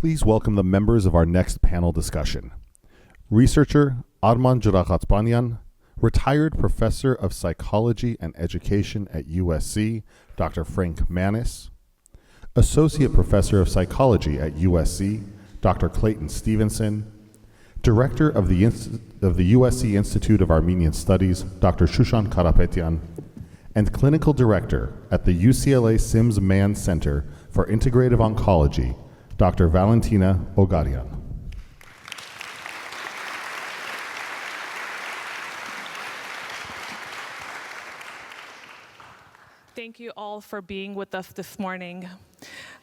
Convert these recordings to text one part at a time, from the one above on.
Please welcome the members of our next panel discussion. Researcher Arman Dzhragatspanyan, retired professor of psychology and education at USC, Dr. Frank Manis, associate professor of psychology at USC, Dr. Clayton Stephenson, director of the USC Institute of Armenian Studies, Dr. Shushan Karapetian, and clinical director at the UCLA Sims Mann Center for Integrative Oncology, Dr. Valentina Ogaryan. Thank you all for being with us this morning.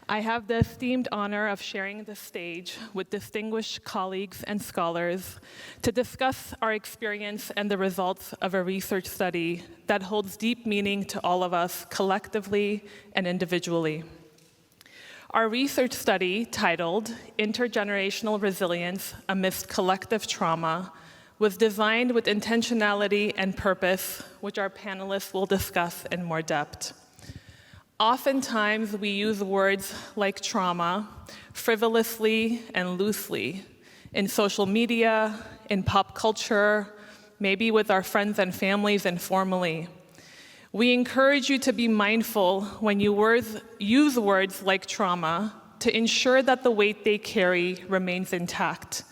I have the esteemed honor of sharing the stage with distinguished colleagues and scholars to discuss our experience and the results of a research study that holds deep meaning to all of us collectively and individually. Our research study, titled Intergenerational Resilience Amidst Collective Trauma, was designed with intentionality and purpose, which our panelists will discuss in more depth. Oftentimes, we use words like trauma frivolously and loosely in social media, in pop culture, maybe with our friends and families informally. We encourage you to be mindful when you use words like trauma to ensure that the weight they carry remains intact.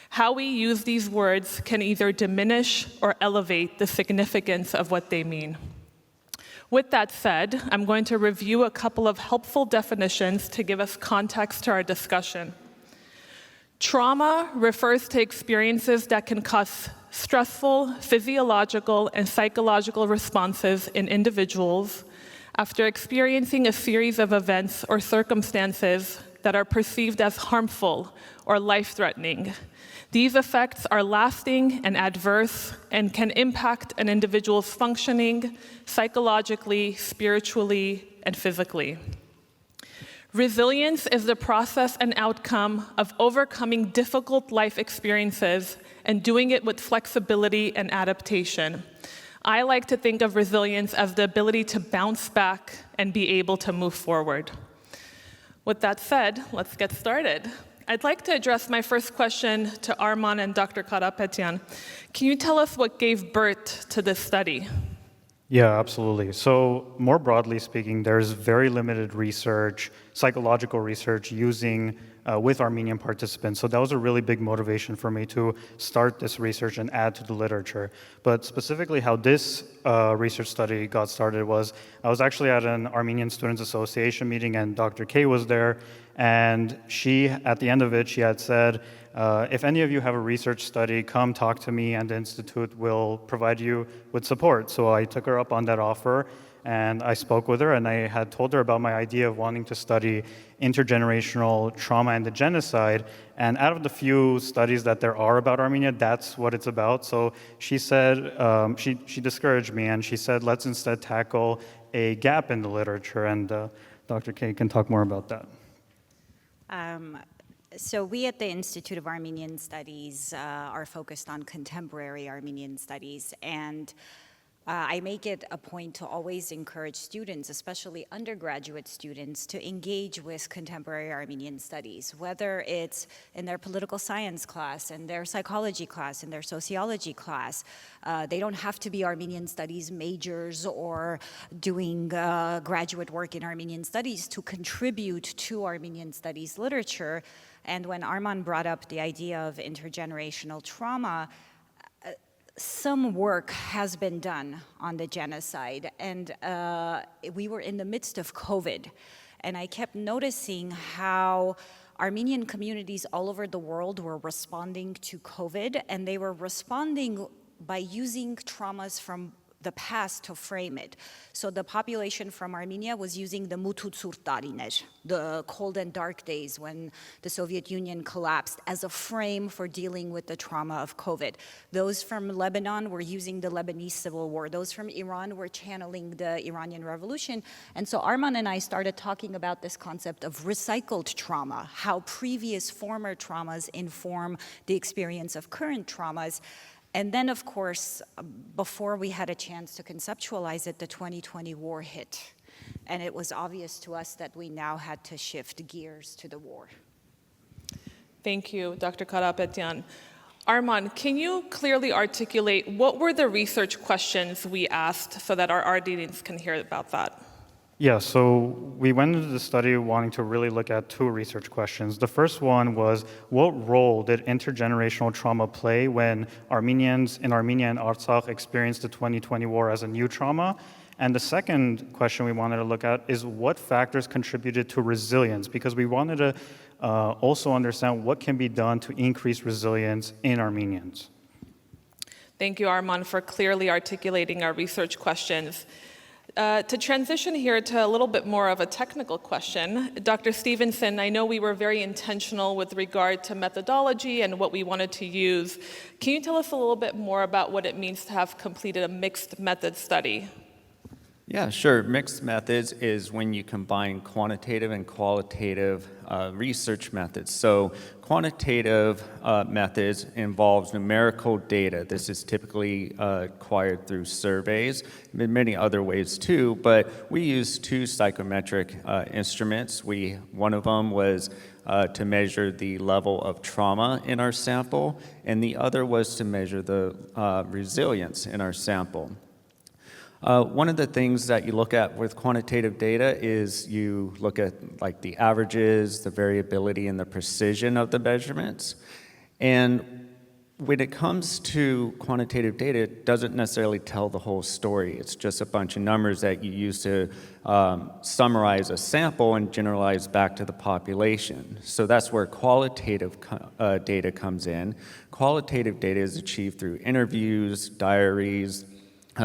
How we use these words can either diminish or elevate the significance of what they mean. With that said, I'm going to review a couple of helpful definitions to give us context to our discussion. Trauma refers to experiences that can cause stressful physiological and psychological responses in individuals after experiencing a series of events or circumstances that are perceived as harmful or life-threatening. These effects are lasting and adverse and can impact an individual's functioning psychologically, spiritually, and physically. Resilience is the process and outcome of overcoming difficult life experiences and doing it with flexibility and adaptation. I like to think of resilience as the ability to bounce back and be able to move forward. With that said, let's get started. I'd like to address my first question to Arman and Dr. Karapetian. Can you tell us what gave birth to this study? Yeah, absolutely. So more broadly speaking, there's very limited research, psychological research using with Armenian participants. So that was a really big motivation for me to start this research and add to the literature. But specifically how this research study got started was, I was actually at an Armenian Students Association meeting and Dr. K was there. And she, at the end of it, she had said, if any of you have a research study, come talk to me and the Institute will provide you with support. So I took her up on that offer and I spoke with her and I had told her about my idea of wanting to study intergenerational trauma and the genocide. And out of the few studies that there are about Armenia, that's what it's about. So she said, she discouraged me and she said, let's instead tackle a gap in the literature. And Dr. K can talk more about that. So we at the Institute of Armenian Studies are focused on contemporary Armenian studies, and I make it a point to always encourage students, especially undergraduate students, to engage with contemporary Armenian studies, whether it's in their political science class, in their psychology class, in their sociology class. They don't have to be Armenian studies majors or doing graduate work in Armenian studies to contribute to Armenian studies literature. And when Arman brought up the idea of intergenerational trauma, some work has been done on the genocide, and we were in the midst of COVID, and I kept noticing how Armenian communities all over the world were responding to COVID, and they were responding by using traumas from the past to frame it. So the population from Armenia was using the Mututsur Tariner, the cold and dark days when the Soviet Union collapsed, as a frame for dealing with the trauma of COVID. Those from Lebanon were using the Lebanese Civil War. Those from Iran were channeling the Iranian Revolution. And so Arman and I started talking about this concept of recycled trauma, how previous former traumas inform the experience of current traumas. And then, of course, before we had a chance to conceptualize it, the 2020 war hit. And it was obvious to us that we now had to shift gears to the war. Thank you, Dr. Karapetian. Arman, can you clearly articulate what were the research questions we asked so that our audience can hear about that? Yeah, so we went into the study wanting to really look at two research questions. The first one was, what role did intergenerational trauma play when Armenians in Armenia and Artsakh experienced the 2020 war as a new trauma? And the second question we wanted to look at is what factors contributed to resilience, because we wanted to also understand what can be done to increase resilience in Armenians. Thank you, Arman, for clearly articulating our research questions. To transition here to a little bit more of a technical question, Dr. Stephenson, I know we were very intentional with regard to methodology and what we wanted to use. Can you tell us a little bit more about what it means to have completed a mixed method study? Yeah, sure. Mixed methods is when you combine quantitative and qualitative research methods. So quantitative methods involves numerical data. This is typically acquired through surveys, in many other ways too, but we use two psychometric instruments. One of them was to measure the level of trauma in our sample, and the other was to measure the resilience in our sample. One of the things that you look at with quantitative data is you look at like the averages, the variability, and the precision of the measurements. And when it comes to quantitative data, it doesn't necessarily tell the whole story. It's just a bunch of numbers that you use to summarize a sample and generalize back to the population. So that's where qualitative data comes in. Qualitative data is achieved through interviews, diaries,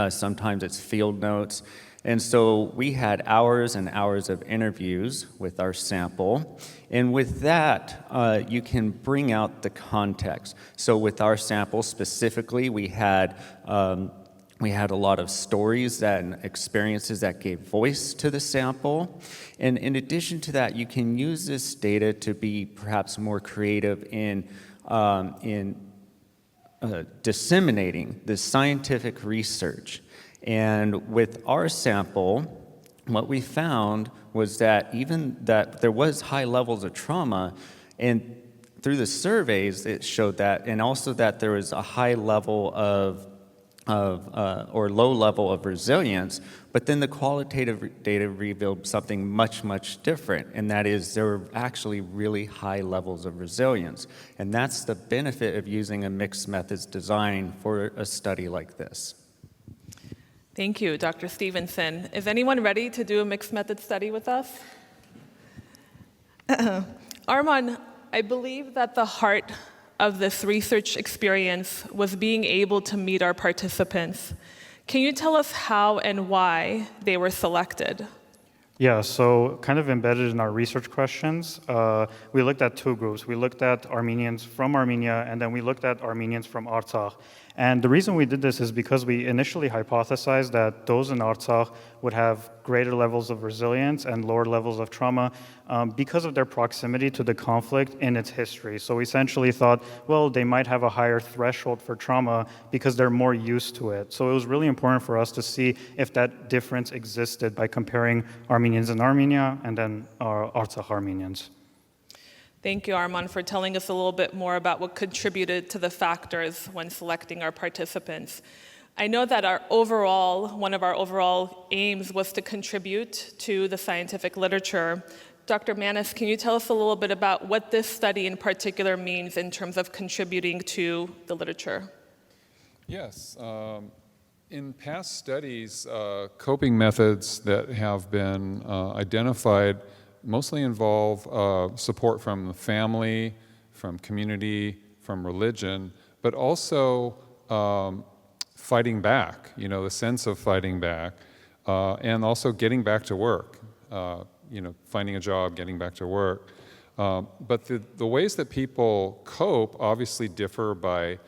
sometimes it's field notes. And so we had hours and hours of interviews with our sample. And with that, you can bring out the context. So with our sample specifically, we had a lot of stories and experiences that gave voice to the sample. And in addition to that, you can use this data to be perhaps more creative in disseminating the scientific research. And with our sample, what we found was that even that there was high levels of trauma, and through the surveys it showed that, and also that there was a high level or low level of resilience, but then the qualitative data revealed something much, much different, and that is there were actually really high levels of resilience. And that's the benefit of using a mixed methods design for a study like this. Thank you, Dr. Stephenson. Is anyone ready to do a mixed method study with us? Arman, I believe that the heart of this research experience was being able to meet our participants. Can you tell us how and why they were selected? Yeah, so kind of embedded in our research questions, we looked at two groups. We looked at Armenians from Armenia, and then we looked at Armenians from Artsakh. And the reason we did this is because we initially hypothesized that those in Artsakh would have greater levels of resilience and lower levels of trauma because of their proximity to the conflict in its history. So we essentially thought, well, they might have a higher threshold for trauma because they're more used to it. So it was really important for us to see if that difference existed by comparing Armenians in Armenia and then our Artsakh Armenians. Thank you, Arman, for telling us a little bit more about what contributed to the factors when selecting our participants. I know that one of our overall aims was to contribute to the scientific literature. Dr. Manis, can you tell us a little bit about what this study in particular means in terms of contributing to the literature? Yes. In past studies, coping methods that have been identified mostly involve support from the family, from community, from religion, but also fighting back, the sense of fighting back, and also getting back to work, finding a job, getting back to work. But the ways that people cope obviously differ by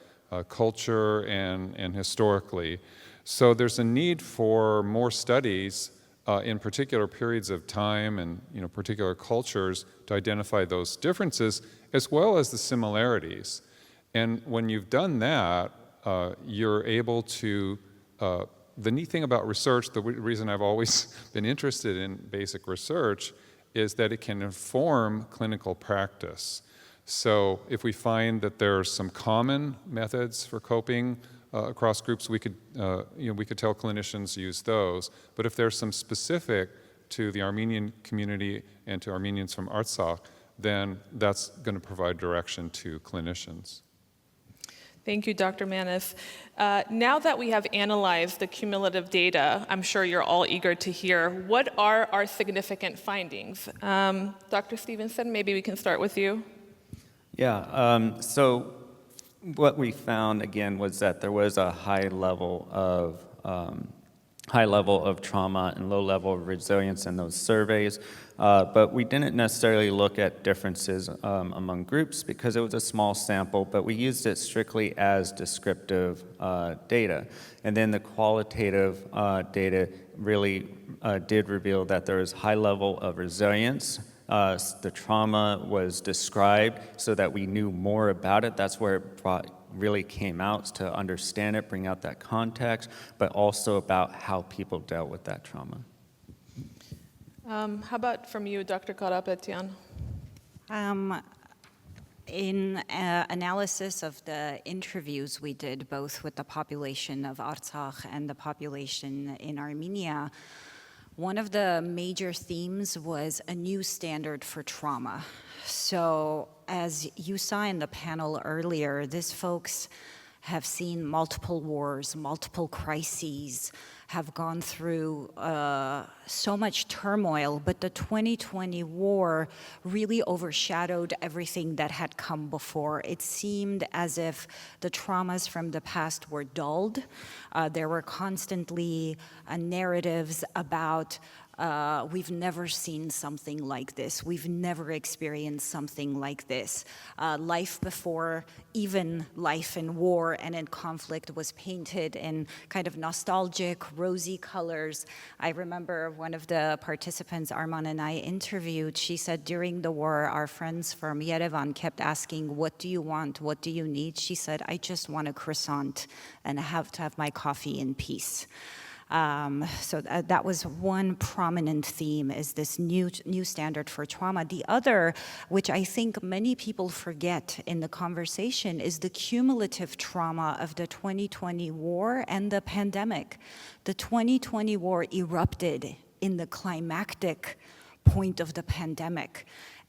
culture and historically. So there's a need for more studies in particular periods of time and particular cultures to identify those differences as well as the similarities. And when you've done that, you're able to, the neat thing about research, the reason I've always been interested in basic research is that it can inform clinical practice. So if we find that there are some common methods for coping across groups, we could tell clinicians use those. But if there's some specific to the Armenian community and to Armenians from Artsakh, then that's going to provide direction to clinicians. Thank you, Dr. Manis. Now that we have analyzed the cumulative data, I'm sure you're all eager to hear, what are our significant findings? Dr. Stephenson, maybe we can start with you. Yeah, so what we found, again, was that there was a high level of trauma and low level of resilience in those surveys, but we didn't necessarily look at differences among groups because it was a small sample, but we used it strictly as descriptive data. And then the qualitative data really did reveal that there is high level of resilience. The trauma was described so that we knew more about it. That's where it really came out, to understand it, bring out that context, but also about how people dealt with that trauma. How about from you, Dr. Karapetian? In analysis of the interviews we did, both with the population of Artsakh and the population in Armenia, one of the major themes was a new standard for trauma. So as you saw in the panel earlier, these folks have seen multiple wars, multiple crises, have gone through so much turmoil, but the 2020 war really overshadowed everything that had come before. It seemed as if the traumas from the past were dulled. There were constantly narratives about we've never seen something like this. We've never experienced something like this. Life before even life in war and in conflict was painted in kind of nostalgic, rosy colors. I remember one of the participants, Arman, and I interviewed, she said during the war, our friends from Yerevan kept asking, what do you want? What do you need? She said, I just want a croissant and have to have my coffee in peace. So that was one prominent theme, is this new standard for trauma. The other, which I think many people forget in the conversation, is the cumulative trauma of the 2020 war and the pandemic. The 2020 war erupted in the climactic point of the pandemic.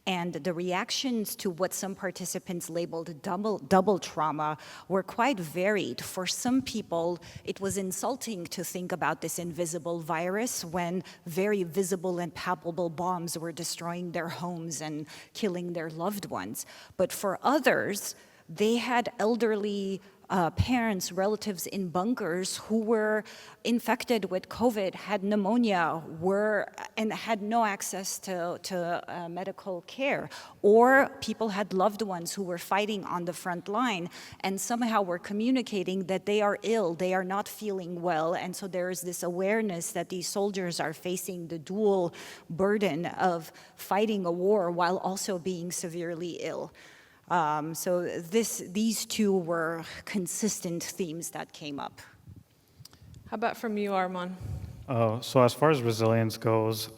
And the reactions to what some participants labeled double trauma were quite varied. For some people, it was insulting to think about this invisible virus when very visible and palpable bombs were destroying their homes and killing their loved ones. But for others, they had elderly parents, relatives in bunkers who were infected with COVID, had pneumonia, and had no access to medical care. Or people had loved ones who were fighting on the front line and somehow were communicating that they are ill, they are not feeling well. And so there is this awareness that these soldiers are facing the dual burden of fighting a war while also being severely ill. So these two were consistent themes that came up. How about from you, Arman? So as far as resilience goes,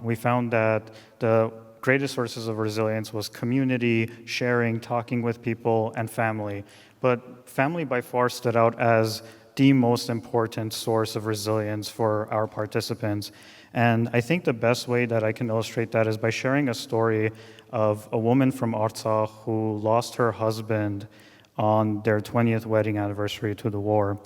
we found that the greatest sources of resilience was community, sharing, talking with people, and family. But family by far stood out as the most important source of resilience for our participants. And I think the best way that I can illustrate that is by sharing a story of a woman from Artsakh who lost her husband on their 20th wedding anniversary to the war.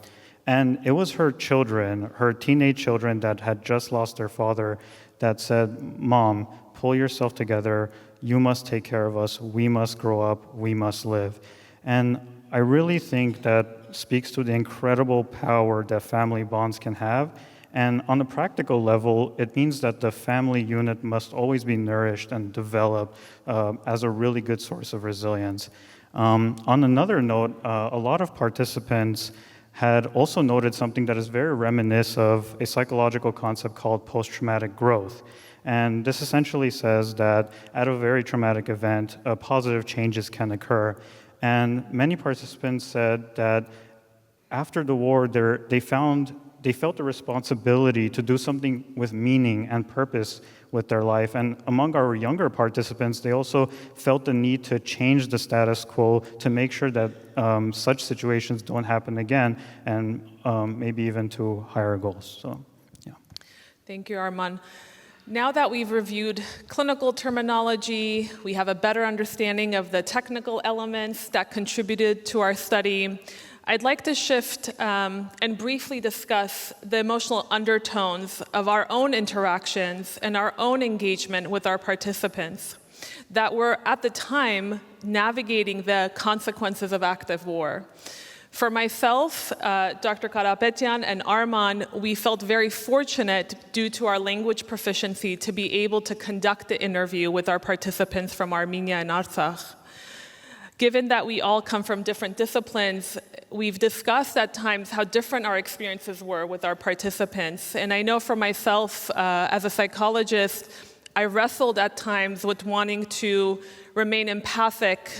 And it was her children, her teenage children that had just lost their father, that said, Mom, pull yourself together, you must take care of us, we must grow up, we must live. And I really think that speaks to the incredible power that family bonds can have. And on a practical level, it means that the family unit must always be nourished and developed as a really good source of resilience. On another note, a lot of participants had also noted something that is very reminiscent of a psychological concept called post-traumatic growth. And this essentially says that at a very traumatic event, positive changes can occur. And many participants said that after the war, they found they felt a responsibility to do something with meaning and purpose with their life. And among our younger participants, they also felt the need to change the status quo to make sure that such situations don't happen again, and maybe even to higher goals. So, yeah. Thank you, Arman. Now that we've reviewed clinical terminology, we have a better understanding of the technical elements that contributed to our study, I'd like to shift and briefly discuss the emotional undertones of our own interactions and our own engagement with our participants that were, at the time, navigating the consequences of active war. For myself, Dr. Karapetian and Arman, we felt very fortunate due to our language proficiency to be able to conduct the interview with our participants from Armenia and Artsakh. Given that we all come from different disciplines, we've discussed at times how different our experiences were with our participants. And I know for myself, as a psychologist, I wrestled at times with wanting to remain empathic,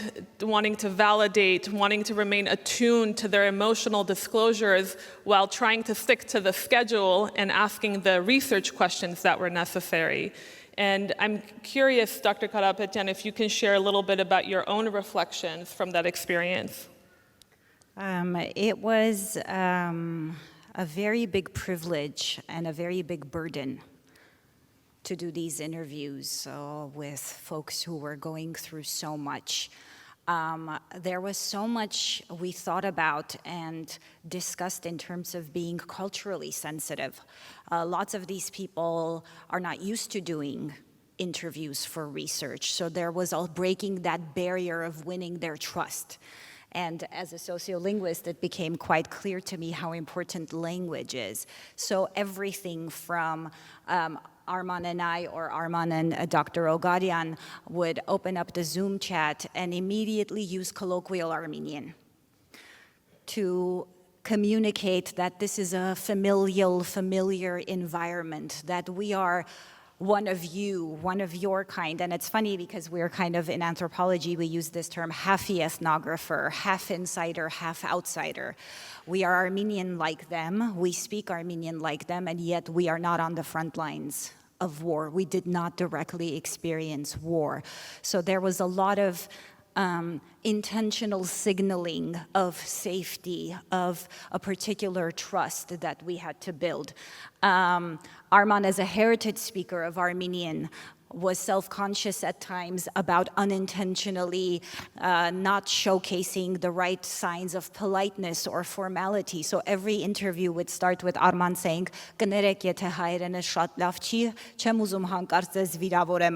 wanting to validate, wanting to remain attuned to their emotional disclosures while trying to stick to the schedule and asking the research questions that were necessary. And I'm curious, Dr. Karapetian, if you can share a little bit about your own reflections from that experience. It was a very big privilege and a very big burden to do these interviews with folks who were going through so much. There was so much we thought about and discussed in terms of being culturally sensitive. Lots of these people are not used to doing interviews for research, so there was all breaking that barrier of winning their trust. And as a sociolinguist, it became quite clear to me how important language is. So everything from Arman and I, or Arman and Dr. Ogaryan, would open up the Zoom chat and immediately use colloquial Armenian to communicate that this is a familiar environment, that we are one of you, one of your kind. And it's funny because we're kind of, in anthropology, we use this term half ethnographer, half insider, half outsider. We are Armenian like them, we speak Armenian like them, and yet we are not on the front lines of war. We did not directly experience war. So there was a lot of intentional signaling of safety, of a particular trust that we had to build. Arman, as a heritage speaker of Armenian, was self-conscious at times about unintentionally not showcasing the right signs of politeness or formality. So every interview would start with Arman saying,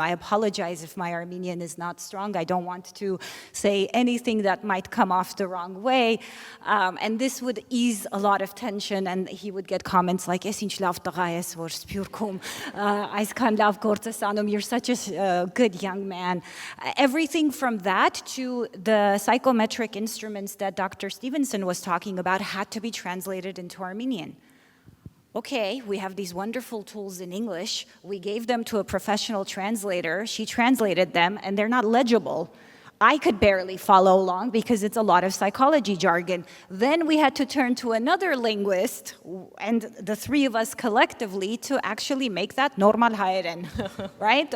I apologize if my Armenian is not strong. I don't want to say anything that might come off the wrong way. And this would ease a lot of tension, and he would get comments like, you're such a good young man. Everything from that to the psychometric instruments that Dr. Stephenson was talking about had to be translated into Armenian. Okay, we have these wonderful tools in English. We gave them to a professional translator. She translated them, and they're not legible. I could barely follow along because it's a lot of psychology jargon. Then we had to turn to another linguist, and the three of us collectively, to actually make that normal Hayren, right?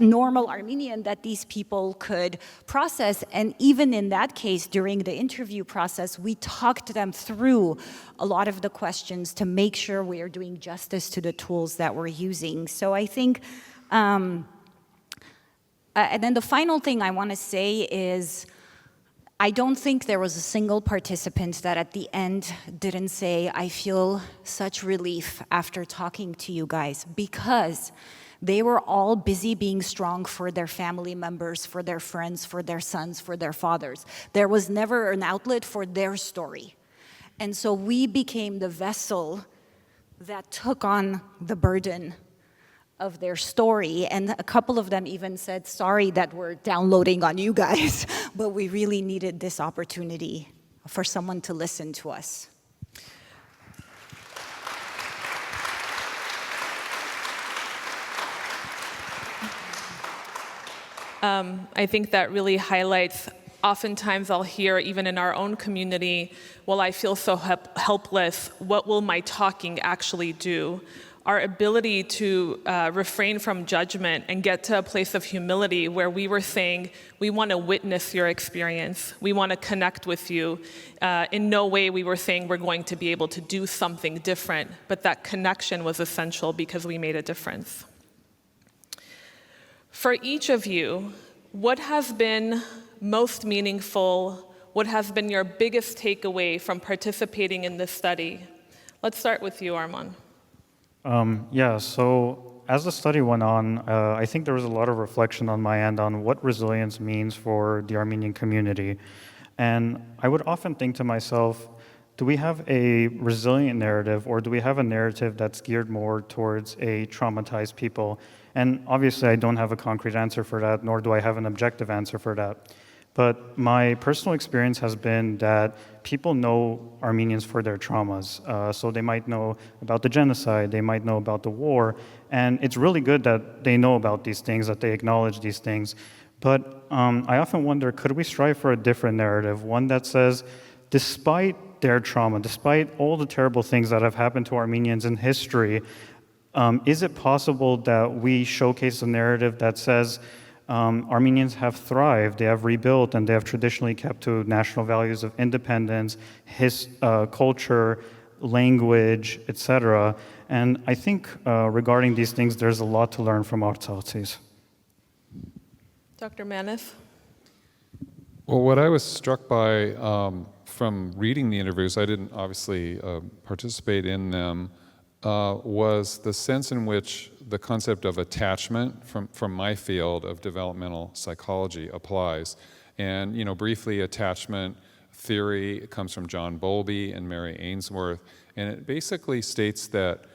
Normal Armenian that these people could process. And even in that case, during the interview process, we talked them through a lot of the questions to make sure we are doing justice to the tools that we're using. So I think, and then the final thing I want to say is, I don't think there was a single participant that at the end didn't say, I feel such relief after talking to you guys, because they were all busy being strong for their family members, for their friends, for their sons, for their fathers. There was never an outlet for their story. And so we became the vessel that took on the burden of their story, and a couple of them even said, sorry that we're downloading on you guys, but we really needed this opportunity for someone to listen to us. I think that really highlights Oftentimes I'll hear, even in our own community, well, I feel so helpless. What will my talking actually do? Our ability to refrain from judgment and get to a place of humility where we were saying, we want to witness your experience. We want to connect with you. In no way we were saying we're going to be able to do something different, but that connection was essential because we made a difference. For each of you, what has been most meaningful? What has been your biggest takeaway from participating in this study? Let's start with you, Arman. Yeah, so as the study went on, I think there was a lot of reflection on my end on what resilience means for the Armenian community. And I would often think to myself, do we have a resilient narrative, or do we have a narrative that's geared more towards a traumatized people? And obviously I don't have a concrete answer for that, nor do I have an objective answer for that. But my personal experience has been that people know Armenians for their traumas. So they might know about the genocide, they might know about the war, and it's really good that they know about these things, that they acknowledge these things. But I often wonder, could we strive for a different narrative, one that says, despite their trauma, despite all the terrible things that have happened to Armenians in history, is it possible that we showcase a narrative that says, Armenians have thrived, they have rebuilt, and they have traditionally kept to national values of independence, culture, language, etc. And I think regarding these things, there's a lot to learn from Artsakhis. Dr. Manis? Well, what I was struck by from reading the interviews, I didn't obviously participate in them, was the sense in which the concept of attachment from my field of developmental psychology applies. And, briefly, attachment theory comes from John Bowlby and Mary Ainsworth, and it basically states that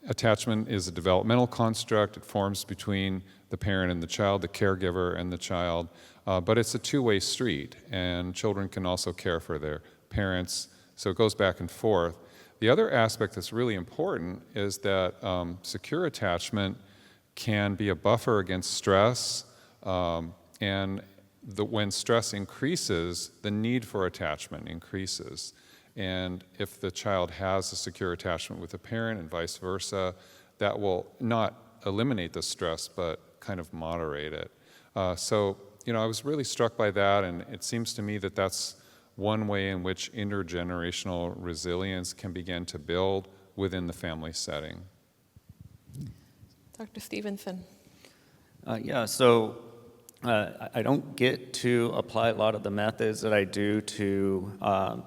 attachment is a developmental construct. It forms between the parent and the child, the caregiver and the child, but it's a two-way street, and children can also care for their parents, so it goes back and forth. The other aspect that's really important is that secure attachment can be a buffer against stress, and when stress increases, the need for attachment increases. And if the child has a secure attachment with a parent and vice versa, that will not eliminate the stress, but kind of moderate it. So, I was really struck by that, and it seems to me that that's one way in which intergenerational resilience can begin to build within the family setting. Dr. Stephenson. So I don't get to apply a lot of the methods that I do to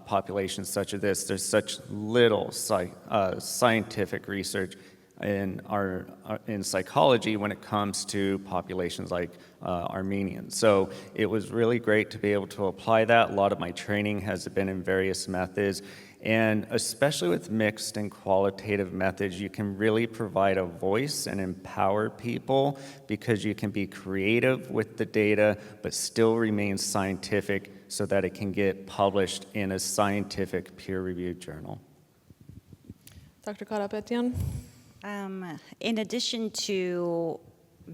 populations such as this. There's such little scientific research in psychology when it comes to populations like Armenians. So it was really great to be able to apply that. A lot of my training has been in various methods, and especially with mixed and qualitative methods, you can really provide a voice and empower people because you can be creative with the data but still remain scientific so that it can get published in a scientific peer-reviewed journal. Dr. Karapetian? In addition to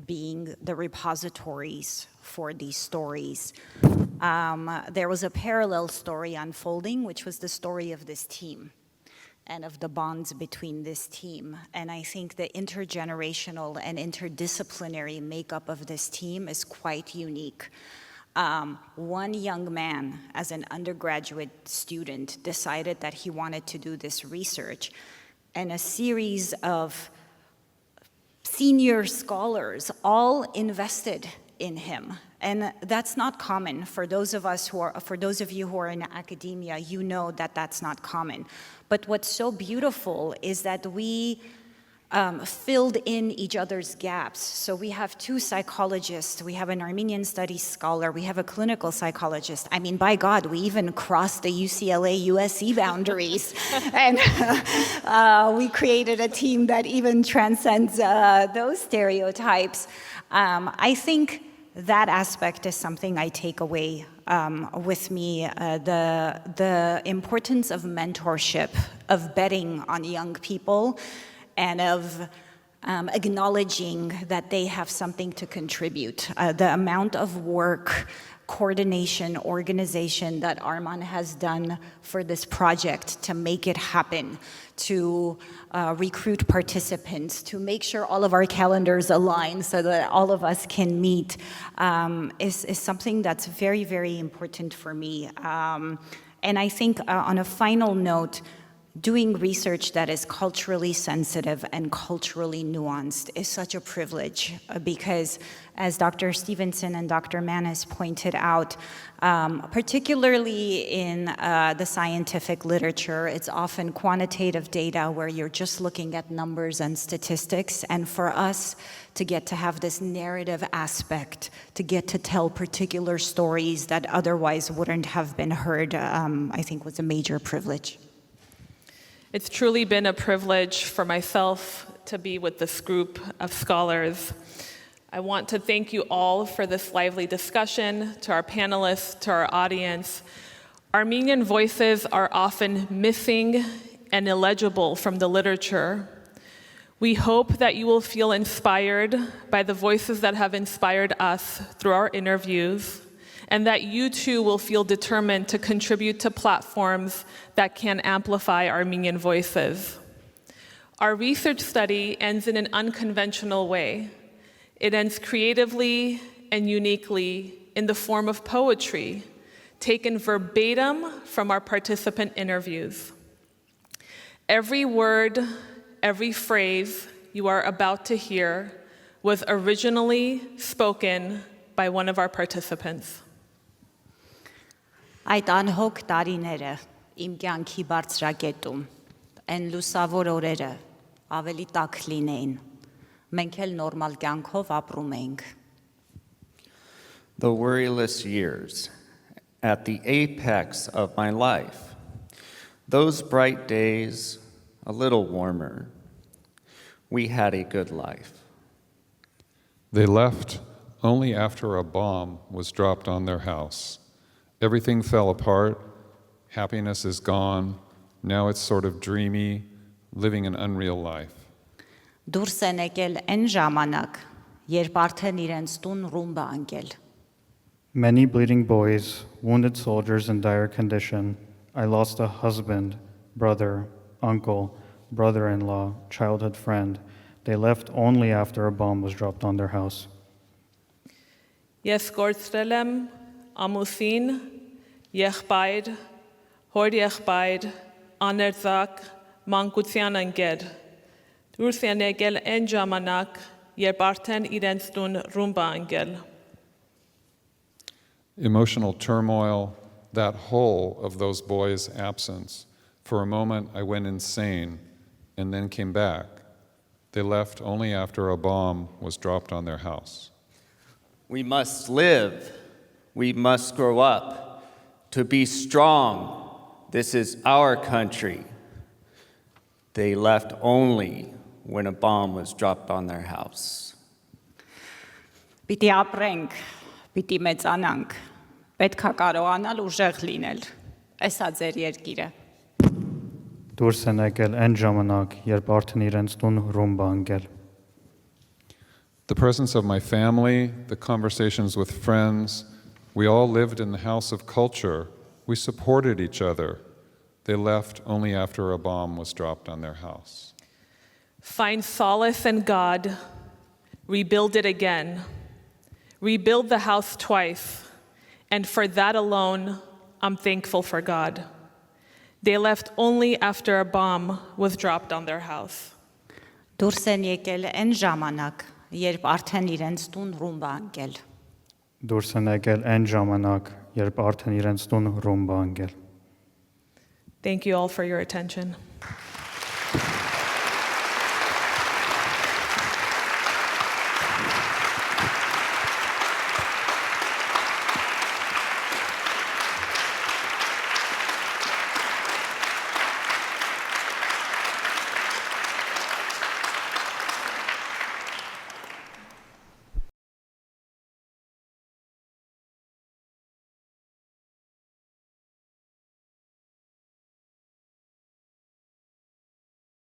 being the repositories for these stories, there was a parallel story unfolding, which was the story of this team and of the bonds between this team. And I think the intergenerational and interdisciplinary makeup of this team is quite unique. One young man, as an undergraduate student, decided that he wanted to do this research, and a series of senior scholars all invested in him. And that's not common. For those of you who are in academia, you know that that's not common. But what's so beautiful is that we filled in each other's gaps. So we have two psychologists, we have an Armenian studies scholar, we have a clinical psychologist. I mean, by God, we even crossed the UCLA-USC boundaries. And we created a team that even transcends those stereotypes. I think that aspect is something I take away with me, the importance of mentorship, of betting on young people, and of acknowledging that they have something to contribute. The amount of work, coordination, organization that Arman has done for this project to make it happen, to recruit participants, to make sure all of our calendars align so that all of us can meet, is something that's very, very important for me. And I think on a final note, doing research that is culturally sensitive and culturally nuanced is such a privilege because, as Dr. Stephenson and Dr. Manis pointed out, particularly in the scientific literature, it's often quantitative data where you're just looking at numbers and statistics. And for us to get to have this narrative aspect, to get to tell particular stories that otherwise wouldn't have been heard, I think was a major privilege. It's truly been a privilege for myself to be with this group of scholars. I want to thank you all for this lively discussion, to our panelists, to our audience. Armenian voices are often missing and illegible from the literature. We hope that you will feel inspired by the voices that have inspired us through our interviews, and that you too will feel determined to contribute to platforms that can amplify Armenian voices. Our research study ends in an unconventional way. It ends creatively and uniquely in the form of poetry, taken verbatim from our participant interviews. Every word, every phrase you are about to hear was originally spoken by one of our participants. Այդ անհոգ տարիները իմ կյանքի բարձրակետում, այն լուսավոր օրերը ավելի տաք լինեին, մենք էլ նորմալ կյանքով ապրում էինք. The worryless years, at the apex of my life, those bright days, a little warmer, we had a good life. They left only after a bomb was dropped on their house. Everything fell apart, happiness is gone, now it's sort of dreamy, living an unreal life. Դուրս են եկել այն ժամանակ, երբ արդեն իրենց տուն ռումբ է ընկել. Many bleeding boys, wounded soldiers in dire condition. I lost a husband, brother, uncle, brother-in-law, childhood friend. They left only after a bomb was dropped on their house. Ես կորցրել եմ ամուսին, եղբայր, հոր եղբայր, աներձակ, մանկության ընկեր։ Դուրս են եկել այն ժամանակ, երբ արդեն իրենց տուն ռումբ է ընկել։ Emotional turmoil, that whole of those boys' absence. For a moment, I went insane and then came back. They left only after a bomb was dropped on their house. We must live. We must grow up to be strong. This is our country. They left only when a bomb was dropped on their house. Պիտի ապրենք, պիտի մեծանանք, պետք է կարողանալ ուժեղ լինել, էսա ձեր երկիրը։ Դուրս են եկել այն ժամանակ, երբ արդեն իրենց տուն ռումբ է ընկել։ The presence of my family, the conversations with friends, we all lived in the house of culture. We supported each other. They left only after a bomb was dropped on their house. Find solace in God, rebuild it again. Rebuild the house twice, and for that alone, I'm thankful for God. They left only after a bomb was dropped on their house. Դուրս են եկել այն ժամանակ, երբ արդեն իրենց տուն ռումբ է ընկել։ Դուրս են եկել այն ժամանակ, երբ արդեն իրենց տուն ռումբ է ընկել։ Thank you all for your attention.